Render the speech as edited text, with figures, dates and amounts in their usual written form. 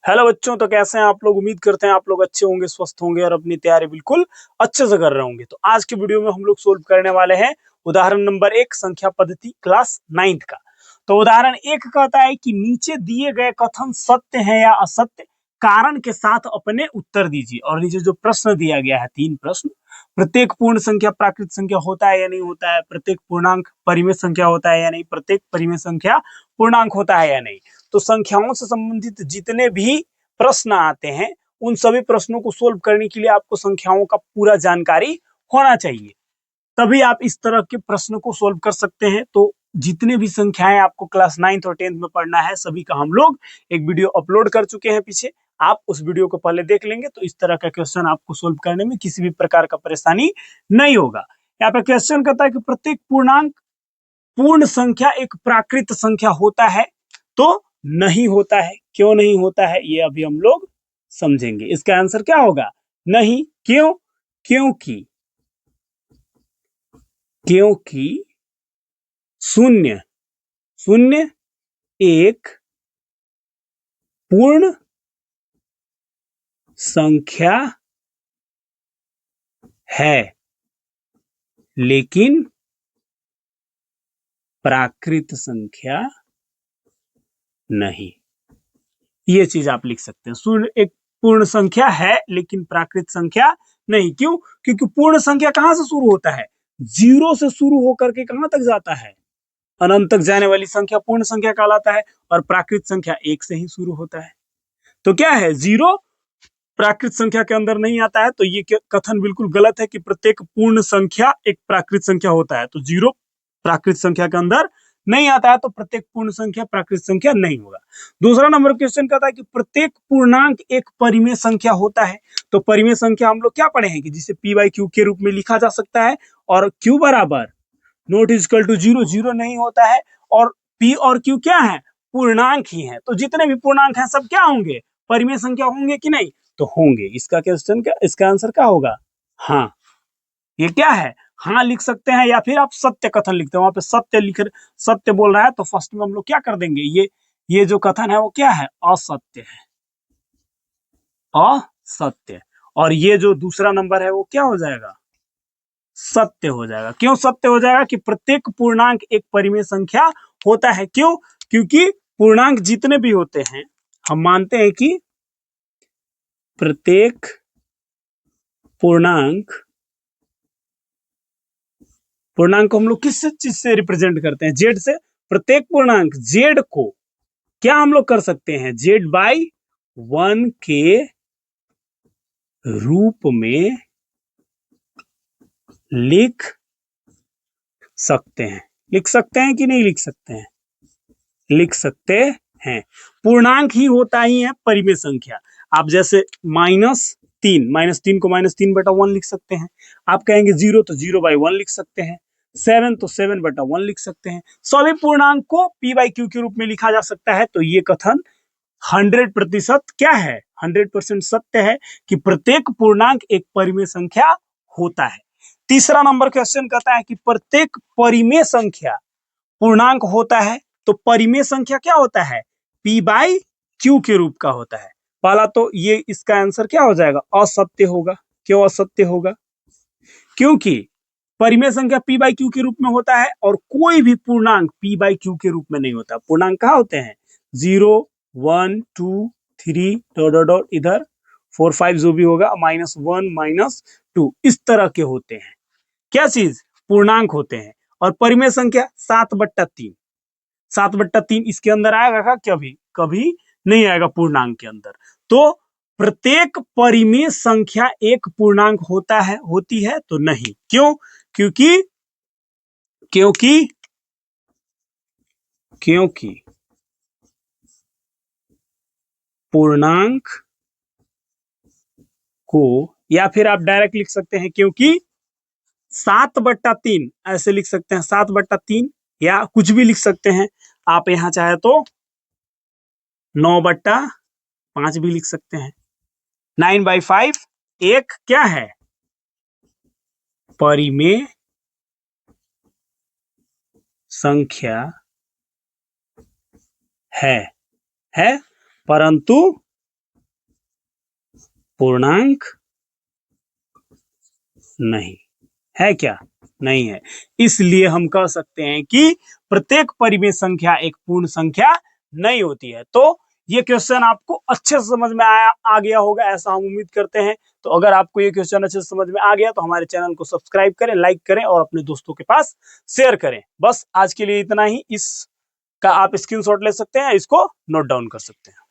Hello बच्चों, तो कैसे हैं आप लोग। उम्मीद करते हैं आप लोग अच्छे होंगे, स्वस्थ होंगे और अपनी तैयारी बिल्कुल अच्छे से कर रहे होंगे। तो आज के वीडियो में हम लोग सोल्व करने वाले हैं उदाहरण नंबर 1 संख्या पद्धति क्लास 9th का। तो उदाहरण 1 कहता है कि नीचे दिए गए कथन सत्य है या असत्य, कारण के साथ अपने उत्तर दीजिए। और नीचे जो प्रश्न दिया गया है 3 प्रश्न। प्रत्येक पूर्ण संख्या प्राकृत संख्या होता है या नहीं होता है, प्रत्येक पूर्णांक परिमेय संख्या होता है या नहीं, प्रत्येक परिमेय संख्या पूर्णांक होता है या नहीं। तो संख्याओं से संबंधित जितने भी प्रश्न आते हैं उन सभी प्रश्नों को सोल्व करने के लिए आपको संख्याओं का पूरा जानकारी होना चाहिए, तभी आप इस तरह के प्रश्न को सोल्व कर सकते हैं। तो जितने भी संख्याएं आपको क्लास 9th और 10th में पढ़ना है, सभी का हम लोग एक वीडियो अपलोड कर चुके हैं पीछे। आप उस वीडियो को पहले देख लेंगे तो इस तरह का क्वेश्चन आपको सोल्व करने में किसी भी प्रकार का परेशानी नहीं होगा। यहाँ पे क्वेश्चन कहता है कि प्रत्येक पूर्णांक पूर्ण संख्या एक प्राकृत संख्या होता है, तो नहीं होता है। क्यों नहीं होता है ये अभी हम लोग समझेंगे। इसका आंसर क्या होगा? नहीं। क्यों? क्योंकि क्योंकि शून्य शून्य एक पूर्ण संख्या है, लेकिन प्राकृत संख्या नहीं। ये चीज आप लिख सकते हैं। शून्य एक पूर्ण संख्या है लेकिन प्राकृत संख्या नहीं। क्यों? क्योंकि पूर्ण संख्या कहां से शुरू होता है? 0 से शुरू होकर के कहां तक जाता है? अनंत तक जाने वाली संख्या पूर्ण संख्या कहलाता है। और प्राकृत संख्या 1 से ही शुरू होता है। तो क्या है? 0 प्राकृत संख्या के अंदर नहीं आता है। तो ये कथन बिल्कुल गलत है कि प्रत्येक पूर्ण संख्या एक प्राकृत संख्या होता है। तो 0 प्राकृत संख्या के अंदर नहीं आता है, तो प्रत्येक पूर्ण संख्या प्राकृत संख्या नहीं होगा। दूसरा नंबर क्वेश्चन कहता है कि प्रत्येक पूर्णांक एक परिमेय संख्या होता है। तो परिमेय संख्या हम लोग क्या पढ़े हैं कि जिसे p बाई क्यू के रूप में लिखा जा सकता है, और q बराबर नॉट इक्वल टू 0, 0 नहीं होता है। और p और q क्या है? पूर्णांक ही है। तो जितने भी पूर्णांक हैं सब क्या होंगे? परिमेय संख्या होंगे कि नहीं? तो होंगे। इसका क्वेश्चन का इसका आंसर क्या होगा? हाँ। ये क्या है? हाँ लिख सकते हैं, या फिर आप सत्य कथन लिखते हैं। वहां पे सत्य बोल रहा है तो फर्स्ट में हम लोग क्या कर देंगे? ये जो कथन है वो क्या है? असत्य है। असत्य। और ये जो दूसरा नंबर है वो क्या हो जाएगा? सत्य हो जाएगा। क्यों सत्य हो जाएगा? कि प्रत्येक पूर्णांक एक परिमेय संख्या होता है। क्यों? क्योंकि पूर्णांक जितने भी होते हैं हम मानते हैं कि प्रत्येक पूर्णांक को हम लोग किस चीज से रिप्रेजेंट करते हैं? जेड से। प्रत्येक पूर्णांक जेड को क्या हम लोग कर सकते हैं? जेड बाई 1 के रूप में लिख सकते हैं। लिख सकते हैं कि नहीं लिख सकते हैं? लिख सकते हैं। पूर्णांक ही होता ही है परिमेय संख्या। आप जैसे -3 को -3/1 लिख सकते हैं। आप कहेंगे 0 तो 0/1 लिख सकते हैं। 7 तो 7/1 लिख सकते हैं। सभी पूर्णांक को p बाई क्यू के रूप में लिखा जा सकता है। तो ये कथन 100% क्या है? 100% सत्य है कि प्रत्येक पूर्णांक एक परिमेय संख्या होता है। तीसरा नंबर क्वेश्चन कहता है कि प्रत्येक परिमेय संख्या पूर्णांक होता है। तो परिमेय संख्या क्या होता है? p बाई क्यू के रूप का होता है। पहला तो ये इसका आंसर क्या हो जाएगा? असत्य होगा। क्यों असत्य होगा? क्योंकि परिमेय संख्या p बाई क्यू के रूप में होता है और कोई भी पूर्णांक p बाई क्यू के रूप में नहीं होता। पूर्णांक कहाँ होते हैं? 0, 1, 2, 3 डॉट डॉट डॉट, इधर 4, 5 जो भी होगा, -1, -2 इस तरह के होते हैं। क्या चीज? पूर्णांक होते हैं। और परिमेय संख्या 7/3। 7/3 इसके अंदर आएगा क्या? कभी कभी नहीं आएगा पूर्णांक के अंदर। तो प्रत्येक परिमेय संख्या एक पूर्णांक होता है, होती है? तो नहीं। क्यों? क्योंकि क्योंकि क्योंकि पूर्णांक को, या फिर आप डायरेक्ट लिख सकते हैं क्योंकि 7/3 ऐसे लिख सकते हैं। 7/3 या कुछ भी लिख सकते हैं। आप यहां चाहे तो 9/5 भी लिख सकते हैं। 9/5 एक क्या है? परिमेय संख्या है परंतु पूर्णांक नहीं है। क्या नहीं है? इसलिए हम कह सकते हैं कि प्रत्येक परिमेय संख्या एक पूर्ण संख्या नहीं होती है। तो ये क्वेश्चन आपको अच्छे से समझ में आ गया होगा, ऐसा हम उम्मीद करते हैं। तो अगर आपको ये क्वेश्चन अच्छे से समझ में आ गया तो हमारे चैनल को सब्सक्राइब करें, लाइक करें और अपने दोस्तों के पास शेयर करें। बस आज के लिए इतना ही। इसका आप स्क्रीनशॉट ले सकते हैं, इसको नोट डाउन कर सकते हैं।